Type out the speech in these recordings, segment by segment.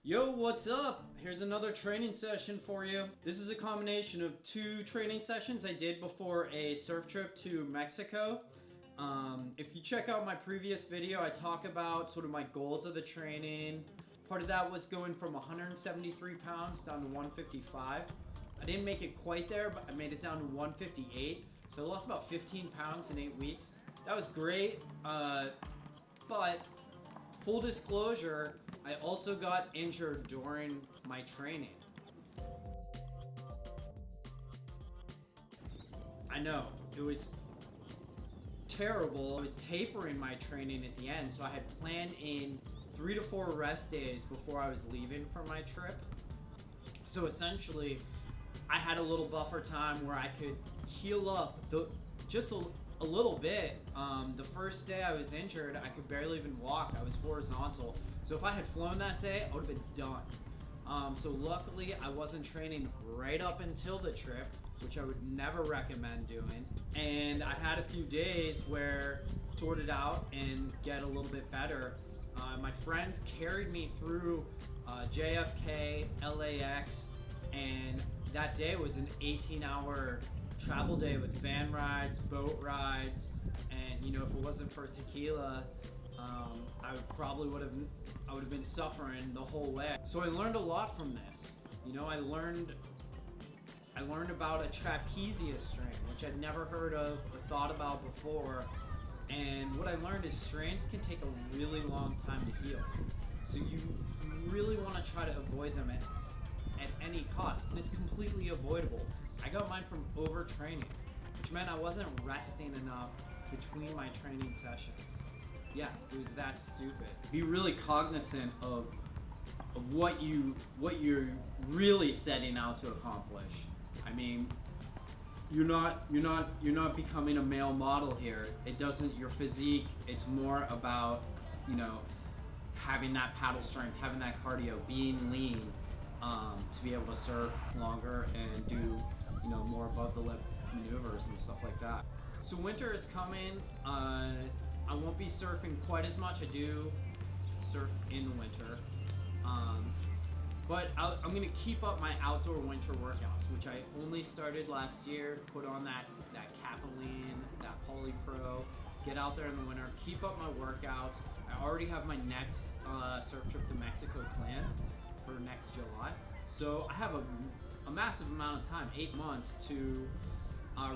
Yo, what's up? Here's another training session for you. This is a combination of two training sessions I did before a surf trip to Mexico. If you check out my previous video, I talk about sort of my goals of the training. Part of that was going from 173 pounds down to 155. I didn't make it quite there, but I made it down to 158. So I lost about 15 pounds in 8 weeks. That was great, but full disclosure, I also got injured during my training. I know, it was terrible. I was tapering my training at the end, so I had planned in 3 to 4 rest days before I was leaving for my trip. So essentially, I had a little buffer time where I could heal up just a little bit. The first day I was injured, I could barely even walk. I was horizontal. So if I had flown that day, I would have been done. So luckily, I wasn't training right up until the trip, which I would never recommend doing. And I had a few days where I sorted out and get a little bit better. My friends carried me through JFK, LAX, and that day was an 18-hour travel day with van rides, boat rides, and you know, if it wasn't for tequila, I would have been suffering the whole way. So I learned a lot from this. You know, I learned about a trapezius strain, which I'd never heard of or thought about before. And what I learned is strains can take a really long time to heal. So you really want to try to avoid them at any cost, and it's completely avoidable. I got mine from overtraining, which meant I wasn't resting enough between my training sessions. Yeah, it was that stupid. Be really cognizant of what you're really setting out to accomplish. I mean, you're not becoming a male model here. It doesn't, your physique, it's more about, you know, having that paddle strength, having that cardio, being lean, to be able to surf longer and do, you know, more above the lip maneuvers and stuff like that. So winter is coming. I won't be surfing quite as much. I do surf in the winter. But I'm gonna keep up my outdoor winter workouts, which I only started last year. Put on that Capilene, that Polypro, get out there in the winter, keep up my workouts. I already have my next surf trip to Mexico planned for next July. So I have a massive amount of time, 8 months, to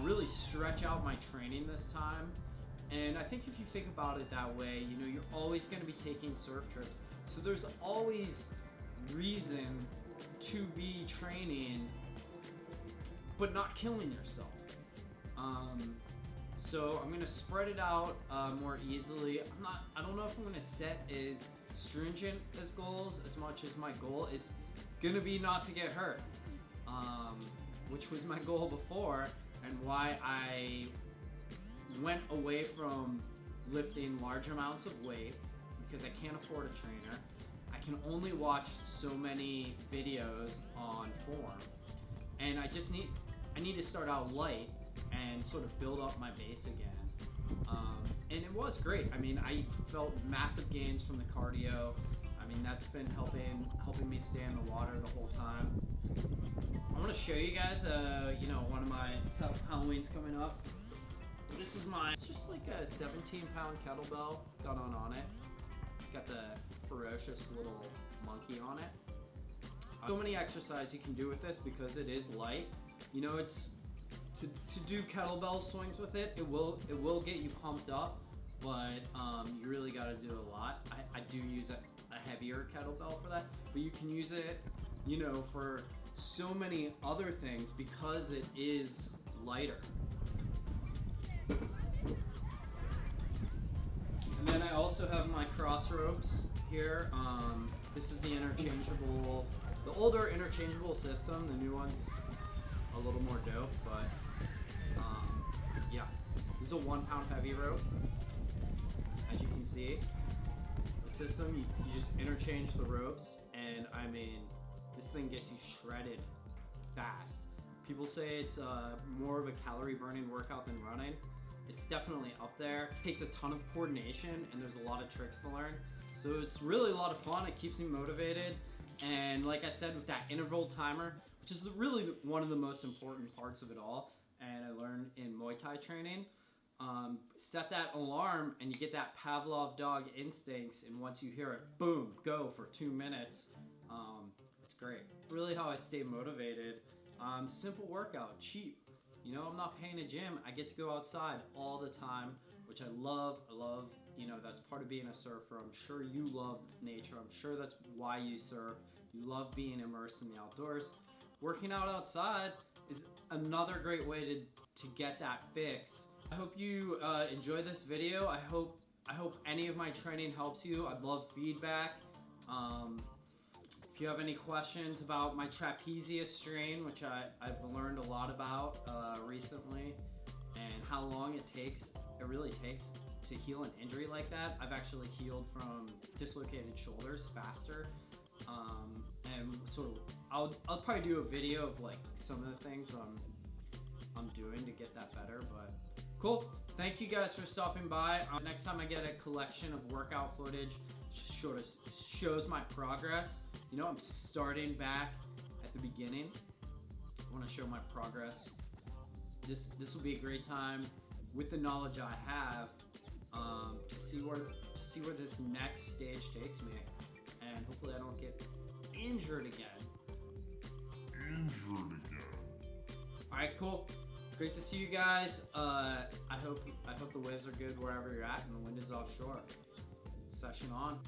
really stretch out my training this time. And I think if you think about it that way, you know, you're always gonna be taking surf trips. So there's always reason to be training, but not killing yourself. So I'm gonna spread it out more easily. I don't know if I'm gonna set as stringent as goals as much as my goal is gonna be not to get hurt, which was my goal before and why I went away from lifting large amounts of weight, because I can't afford a trainer. I can only watch so many videos on form, and I need to start out light and sort of build up my base again. And it was great. I mean, I felt massive gains from the cardio. I mean, that's been helping me stay in the water the whole time. I want to show you guys, you know, one of my Halloween's coming up. This is it's just like a 17-pound kettlebell done on Onnit. Got the Ferocious little monkey on it. So many exercises you can do with this because it is light. You know, it's to do kettlebell swings with it. It will get you pumped up, but you really got to do a lot. I do use a heavier kettlebell for that, but you can use it, you know, for so many other things because it is lighter. And then I also have my Crossropes here. This is the interchangeable, the older interchangeable system. The new one's a little more dope, but yeah. This is a 1 pound heavy rope. As you can see, the system, you just interchange the ropes, and I mean, this thing gets you shredded fast. People say it's more of a calorie burning workout than running. It's definitely up there. It takes a ton of coordination and there's a lot of tricks to learn. So it's really a lot of fun. It keeps me motivated. And like I said, with that interval timer, which is really one of the most important parts of it all, and I learned in Muay Thai training, set that alarm and you get that Pavlov dog instincts, and once you hear it, boom, go for 2 minutes. It's great. Really how I stay motivated. Simple workout, cheap. You know, I'm not paying a gym. I get to go outside all the time, which I love. I love, you know, that's part of being a surfer. I'm sure you love nature. I'm sure that's why you surf. You love being immersed in the outdoors. Working out outside is another great way to get that fix. I hope you enjoyed this video. I hope any of my training helps you. I'd love feedback. If you have any questions about my trapezius strain, which I've learned a lot about recently, and how long it really takes to heal an injury like that. I've actually healed from dislocated shoulders faster. And sort of, I'll probably do a video of like some of the things I'm doing to get that better, but cool. Thank you guys for stopping by. Next time I get a collection of workout footage, sort of shows my progress. You know, I'm starting back at the beginning. I want to show my progress. This will be a great time with the knowledge I have to see where this next stage takes me, and hopefully I don't get injured again. All right, cool. Great to see you guys. I hope the waves are good wherever you're at and the wind is offshore. Session on.